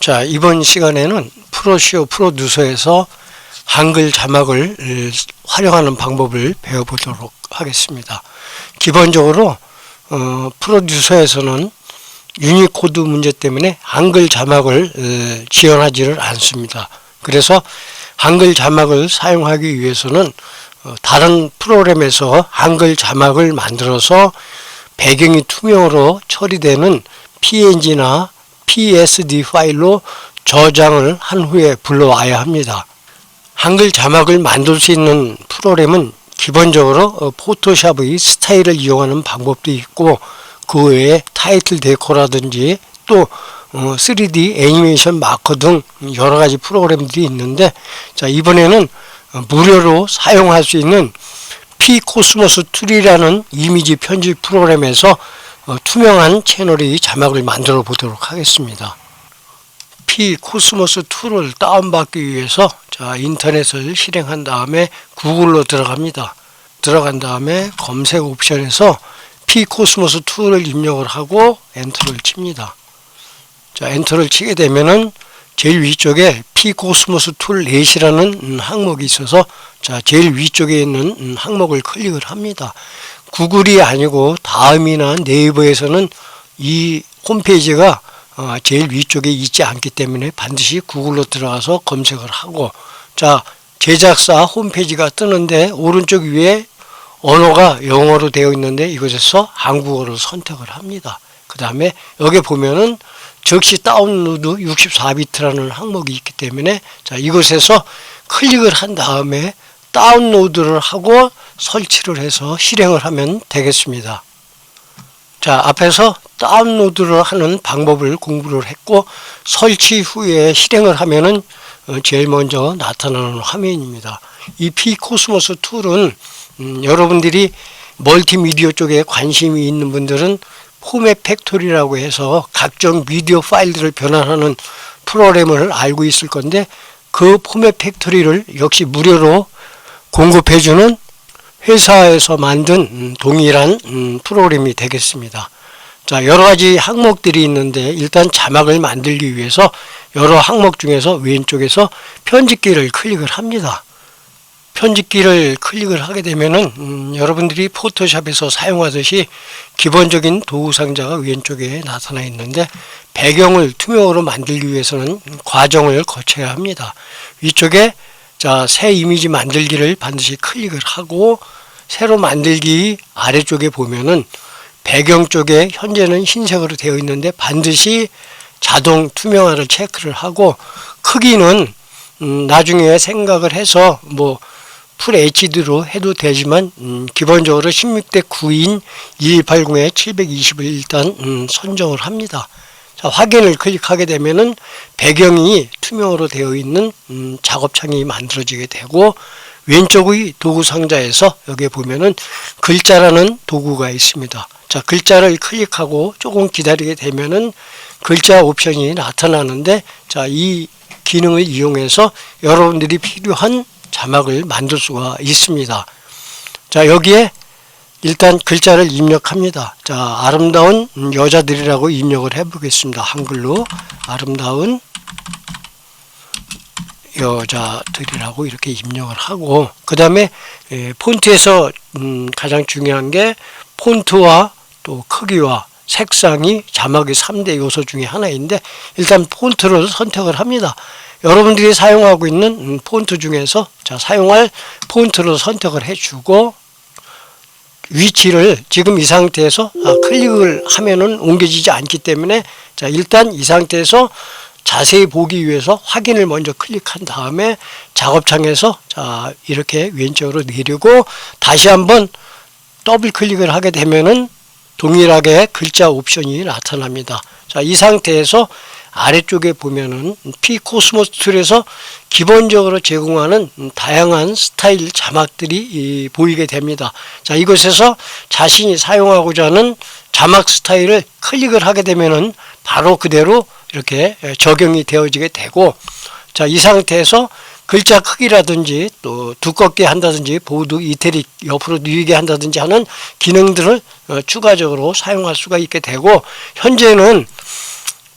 자, 이번 시간에는 프로시오 프로듀서에서 한글 자막을 활용하는 방법을 배워보도록 하겠습니다. 기본적으로 프로듀서에서는 유니코드 문제 때문에 한글 자막을 지원하지를 않습니다. 그래서 한글 자막을 사용하기 위해서는 다른 프로그램에서 한글 자막을 만들어서 배경이 투명으로 처리되는 PNG나 PSD 파일로 저장을 한 후에 불러와야 합니다. 한글 자막을 만들 수 있는 프로그램은 기본적으로 포토샵의 스타일을 이용하는 방법도 있고, 그 외에 타이틀 데코라든지 또 3D 애니메이션 마커 등 여러 가지 프로그램들이 있는데, 자, 이번에는 무료로 사용할 수 있는 P코스모스 툴이라는 이미지 편집 프로그램에서 투명한 채널의 자막을 만들어 보도록 하겠습니다. P코스모스 툴을 다운받기 위해서 인터넷을 실행한 다음에 구글로 들어갑니다. 들어간 다음에 검색 옵션에서 P코스모스 툴을 입력을 하고 엔터를 칩니다. 자, 엔터를 치게 되면은 제일 위쪽에 P코스모스 툴 넷이라는 항목이 있어서, 자, 제일 위쪽에 있는 항목을 클릭을 합니다. 구글이 아니고 다음이나 네이버에서는 이 홈페이지가 제일 위쪽에 있지 않기 때문에 반드시 구글로 들어가서 검색을 하고, 자, 제작사 홈페이지가 뜨는데 오른쪽 위에 언어가 영어로 되어 있는데 이곳에서 한국어를 선택을 합니다. 그 다음에 여기 보면은 즉시 다운로드 64비트라는 항목이 있기 때문에, 자, 이곳에서 클릭을 한 다음에 다운로드를 하고 설치를 해서 실행을 하면 되겠습니다. 자, 앞에서 다운로드를 하는 방법을 공부를 했고, 설치 후에 실행을 하면은 제일 먼저 나타나는 화면입니다. 이 P코스모스 툴은 여러분들이 멀티미디어 쪽에 관심이 있는 분들은 포맷 팩토리라고 해서 각종 미디어 파일들을 변환하는 프로그램을 알고 있을 건데, 그 포맷 팩토리를 역시 무료로 공급해주는 회사에서 만든 동일한 프로그램이 되겠습니다. 자, 여러 가지 항목들이 있는데 일단 자막을 만들기 위해서 여러 항목 중에서 왼쪽에서 편집기를 클릭을 합니다. 편집기를 클릭을 하게 되면은 여러분들이 포토샵에서 사용하듯이 기본적인 도구 상자가 왼쪽에 나타나 있는데, 배경을 투명으로 만들기 위해서는 과정을 거쳐야 합니다. 위쪽에 자, 새 이미지 만들기를 반드시 클릭을 하고, 새로 만들기 아래쪽에 보면은 배경 쪽에 현재는 흰색으로 되어 있는데 반드시 자동 투명화를 체크를 하고, 크기는 나중에 생각을 해서 뭐 풀 HD로 해도 되지만 기본적으로 16대 9인 2180에 720을 일단 선정을 합니다. 자, 확인을 클릭하게 되면은 배경이 투명으로 되어 있는 작업창이 만들어지게 되고, 왼쪽의 도구 상자에서 여기 보면은 글자라는 도구가 있습니다. 자, 글자를 클릭하고 조금 기다리게 되면은 글자 옵션이 나타나는데, 자, 이 기능을 이용해서 여러분들이 필요한 자막을 만들 수가 있습니다. 자, 여기에 일단 글자를 입력합니다. 자, 아름다운 여자들이라고 입력을 해보겠습니다. 한글로 아름다운 여자들이라고 이렇게 입력을 하고, 그 다음에 폰트에서 가장 중요한 게 폰트와 또 크기와 색상이 자막의 3대 요소 중에 하나인데, 일단 폰트를 선택을 합니다. 여러분들이 사용하고 있는 폰트 중에서 자, 사용할 폰트를 선택을 해주고, 위치를 지금 이 상태에서 클릭을 하면은 옮겨지지 않기 때문에, 자, 일단 이 상태에서 자세히 보기 위해서 확인을 먼저 클릭한 다음에 작업창에서 자, 이렇게 왼쪽으로 내리고 다시 한번 더블 클릭을 하게 되면은 동일하게 글자 옵션이 나타납니다. 자, 이 상태에서 아래쪽에 보면은 P코스모스 툴에서 기본적으로 제공하는 다양한 스타일 자막들이 보이게 됩니다. 자, 이곳에서 자신이 사용하고자 하는 자막 스타일을 클릭을 하게 되면은 바로 그대로 이렇게 적용이 되어지게 되고, 자, 이 상태에서 글자 크기라든지 또 두껍게 한다든지 보드 이태릭 옆으로 누이게 한다든지 하는 기능들을 추가적으로 사용할 수가 있게 되고, 현재는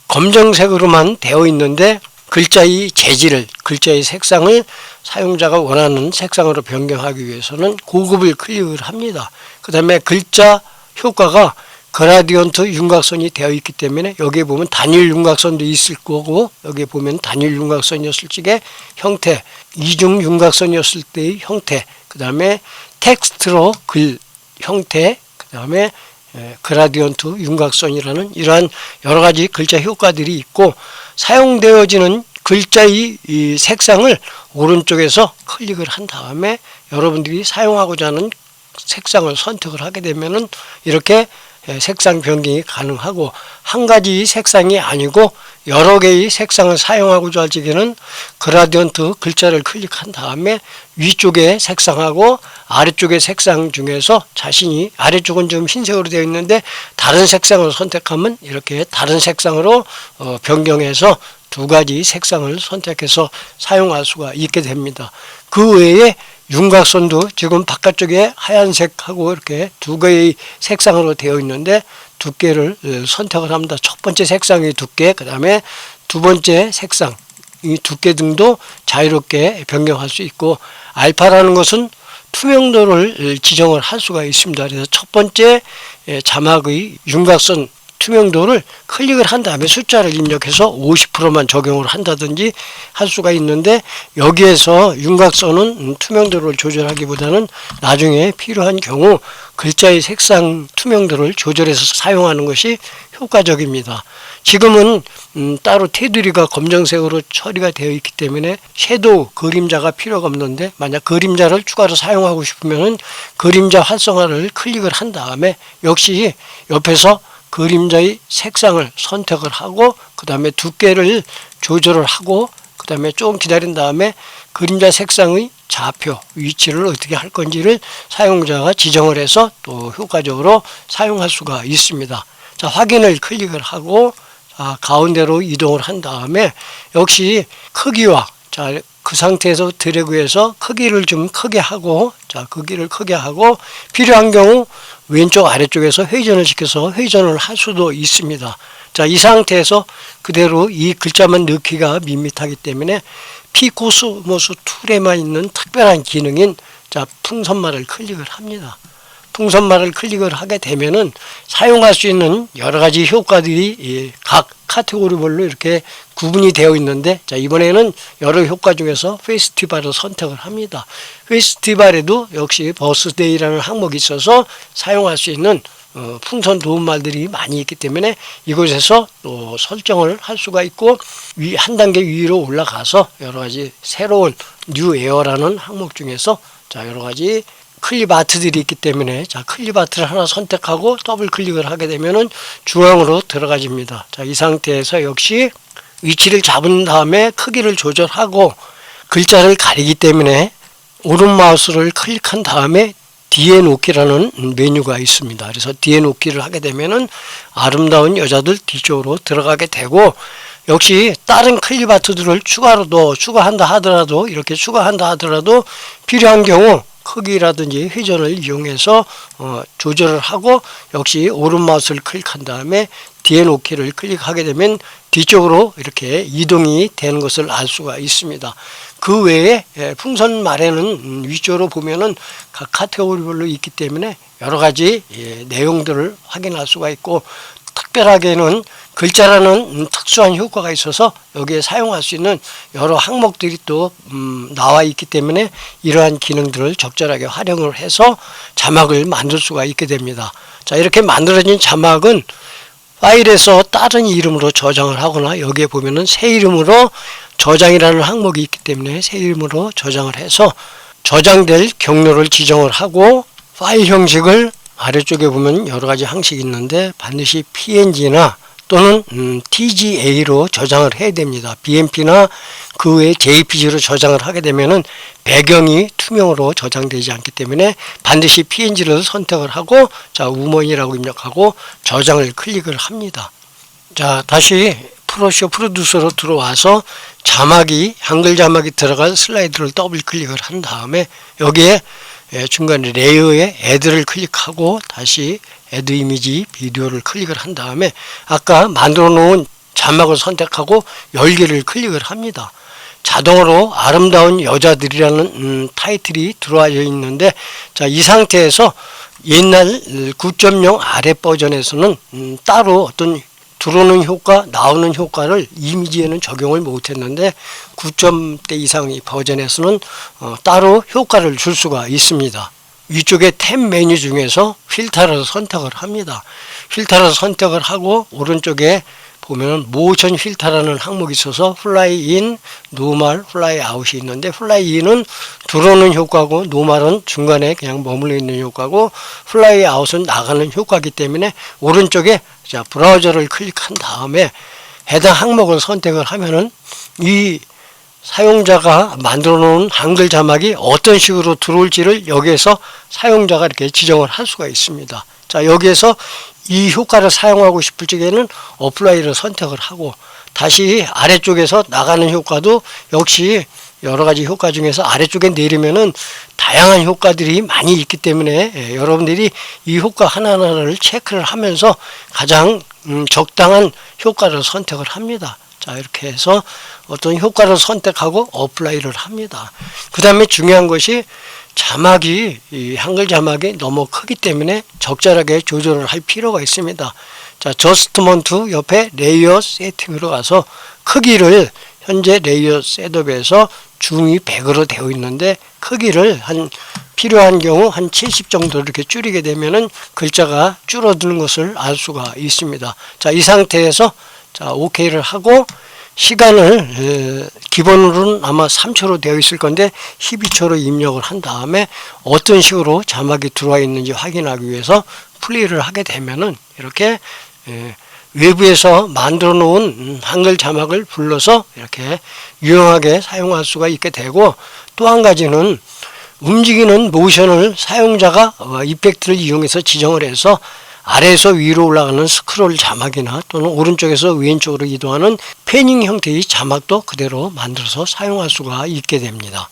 검정색으로만 되어 있는데 글자의 재질을, 글자의 색상을 사용자가 원하는 색상으로 변경하기 위해서는 고급을 클릭을 합니다. 그 다음에 글자 효과가 그라디언트 윤곽선이 되어 있기 때문에 여기에 보면 단일 윤곽선도 있을 거고, 여기에 보면 단일 윤곽선이었을 적의 형태, 이중 윤곽선이었을 때의 형태, 그 다음에 텍스트로 글 형태, 그 다음에 그라디언트 윤곽선이라는 이러한 여러 가지 글자 효과들이 있고, 사용되어지는 글자의 이 색상을 오른쪽에서 클릭을 한 다음에 여러분들이 사용하고자 하는 색상을 선택을 하게 되면은 이렇게 색상 변경이 가능하고, 한 가지 색상이 아니고 여러 개의 색상을 사용하고자 할 적에는 그라디언트 글자를 클릭한 다음에 위쪽의 색상하고 아래쪽의 색상 중에서 자신이, 아래쪽은 좀 흰색으로 되어 있는데 다른 색상을 선택하면 이렇게 다른 색상으로 변경해서 두 가지 색상을 선택해서 사용할 수가 있게 됩니다. 그 외에 윤곽선도 지금 바깥쪽에 하얀색하고 이렇게 두 개의 색상으로 되어 있는데 두께를 선택을 합니다. 첫 번째 색상의 두께, 그 다음에 두 번째 색상, 이 두께 등도 자유롭게 변경할 수 있고, 알파라는 것은 투명도를 지정을 할 수가 있습니다. 그래서 첫 번째 자막의 윤곽선 투명도를 클릭을 한 다음에 숫자를 입력해서 50%만 적용을 한다든지 할 수가 있는데, 여기에서 윤곽선은 투명도를 조절하기보다는 나중에 필요한 경우 글자의 색상 투명도를 조절해서 사용하는 것이 효과적입니다. 지금은 따로 테두리가 검정색으로 처리가 되어 있기 때문에 섀도우 그림자가 필요가 없는데, 만약 그림자를 추가로 사용하고 싶으면 그림자 활성화를 클릭을 한 다음에 역시 옆에서 그림자의 색상을 선택을 하고 그 다음에 두께를 조절을 하고 그 다음에 조금 기다린 다음에 그림자 색상의 좌표, 위치를 어떻게 할 건지를 사용자가 지정을 해서 또 효과적으로 사용할 수가 있습니다. 자, 확인을 클릭을 하고 가운데로 이동을 한 다음에 역시 크기와, 자, 그 상태에서 드래그해서 크기를 좀 크게 하고, 자, 크기를 크게 하고 필요한 경우 왼쪽 아래쪽에서 회전을 시켜서 회전을 할 수도 있습니다. 자, 이 상태에서 그대로 이 글자만 넣기가 밋밋하기 때문에 피코스모스 툴에만 있는 특별한 기능인, 자, 풍선말을 클릭을 합니다. 풍선말을 클릭을 하게 되면은 사용할 수 있는 여러 가지 효과들이 각 카테고리별로 이렇게 구분이 되어 있는데, 자, 이번에는 여러 효과 중에서 페스티벌을 선택을 합니다. 페스티벌에도 역시 버스데이라는 항목이 있어서 사용할 수 있는 풍선 도움말들이 많이 있기 때문에 이곳에서 또 설정을 할 수가 있고, 한 단계 위로 올라가서 여러 가지 새로운 뉴 에어라는 항목 중에서, 자, 여러 가지 클립 아트들이 있기 때문에, 자, 클립 아트를 하나 선택하고 더블 클릭을 하게 되면은 중앙으로 들어가집니다. 자, 이 상태에서 역시 위치를 잡은 다음에 크기를 조절하고 글자를 가리기 때문에 오른 마우스를 클릭한 다음에 뒤에 놓기라는 메뉴가 있습니다. 그래서 뒤에 놓기를 하게 되면은 아름다운 여자들 뒤쪽으로 들어가게 되고, 역시 다른 클립 아트들을 추가로 더 추가한다 하더라도, 이렇게 추가한다 하더라도 필요한 경우 크기라든지 회전을 이용해서 조절을 하고, 역시 오른 마우스를 클릭한 다음에 뒤에 놓기를 클릭하게 되면 뒤쪽으로 이렇게 이동이 되는 것을 알 수가 있습니다. 그 외에 풍선말에는 위쪽으로 보면은 각 카테고리별로 있기 때문에 여러 가지 내용들을 확인할 수가 있고, 특별하게는 글자라는 특수한 효과가 있어서 여기에 사용할 수 있는 여러 항목들이 또 나와 있기 때문에 이러한 기능들을 적절하게 활용을 해서 자막을 만들 수가 있게 됩니다. 자, 이렇게 만들어진 자막은 파일에서 다른 이름으로 저장을 하거나, 여기에 보면은 새 이름으로 저장이라는 항목이 있기 때문에 새 이름으로 저장을 해서 저장될 경로를 지정을 하고, 파일 형식을 아래쪽에 보면 여러 가지 형식이 있는데 반드시 PNG나 또는 TGA로 저장을 해야 됩니다. BMP나 그 외에 JPG로 저장을 하게 되면은 배경이 투명으로 저장되지 않기 때문에 반드시 PNG를 선택을 하고, 자, 우먼이라고 입력하고 저장을 클릭을 합니다. 자, 다시 프로쇼 프로듀서로 들어와서 자막이, 한글 자막이 들어간 슬라이드를 더블 클릭을 한 다음에 여기에 중간에 레이어에 애드를 클릭하고 다시 애드 이미지 비디오를 클릭을 한 다음에 아까 만들어 놓은 자막을 선택하고 열기를 클릭을 합니다. 자동으로 아름다운 여자들이라는 타이틀이 들어와 있는데, 자, 이 상태에서 옛날 9.0 아래 버전에서는 따로 어떤 들어오는 효과, 나오는 효과를 이미지에는 적용을 못했는데 9.0대 이상 버전에서는 따로 효과를 줄 수가 있습니다. 위쪽에 탭 메뉴 중에서 필터를 선택을 합니다. 필터를 선택을 하고 오른쪽에 보면 모션 필터라는 항목이 있어서 플라이 인, 노멀, 플라이 아웃이 있는데, 플라이 인은 들어오는 효과고 노멀은 중간에 그냥 머물러 있는 효과고 플라이 아웃은 나가는 효과이기 때문에 오른쪽에 자 브라우저를 클릭한 다음에 해당 항목을 선택을 하면은 이 사용자가 만들어 놓은 한글 자막이 어떤 식으로 들어올지를 여기에서 사용자가 이렇게 지정을 할 수가 있습니다. 자, 여기에서 이 효과를 사용하고 싶을 적에는 어플라이를 선택을 하고, 다시 아래쪽에서 나가는 효과도 역시 여러 가지 효과 중에서 아래쪽에 내리면은 다양한 효과들이 많이 있기 때문에 여러분들이 이 효과 하나하나를 체크를 하면서 가장 적당한 효과를 선택을 합니다. 자, 이렇게 해서 어떤 효과를 선택하고 어플라이를 합니다. 그 다음에 중요한 것이 자막이, 이 한글 자막이 너무 크기 때문에 적절하게 조절을 할 필요가 있습니다. 자, 저스트먼트 옆에 레이어 세팅으로 가서 크기를 현재 레이어 셋업에서 줌이 100으로 되어 있는데 크기를 필요한 경우 한 70 정도 이렇게 줄이게 되면은 글자가 줄어드는 것을 알 수가 있습니다. 자, 이 상태에서 자, OK를 하고 시간을 기본으로는 아마 3초로 되어 있을 건데 12초로 입력을 한 다음에 어떤 식으로 자막이 들어와 있는지 확인하기 위해서 플레이를 하게 되면은 이렇게 외부에서 만들어 놓은 한글 자막을 불러서 이렇게 유용하게 사용할 수가 있게 되고, 또 한 가지는 움직이는 모션을 사용자가 이펙트를 이용해서 지정을 해서 아래에서 위로 올라가는 스크롤 자막이나 또는 오른쪽에서 왼쪽으로 이동하는 패닝 형태의 자막도 그대로 만들어서 사용할 수가 있게 됩니다.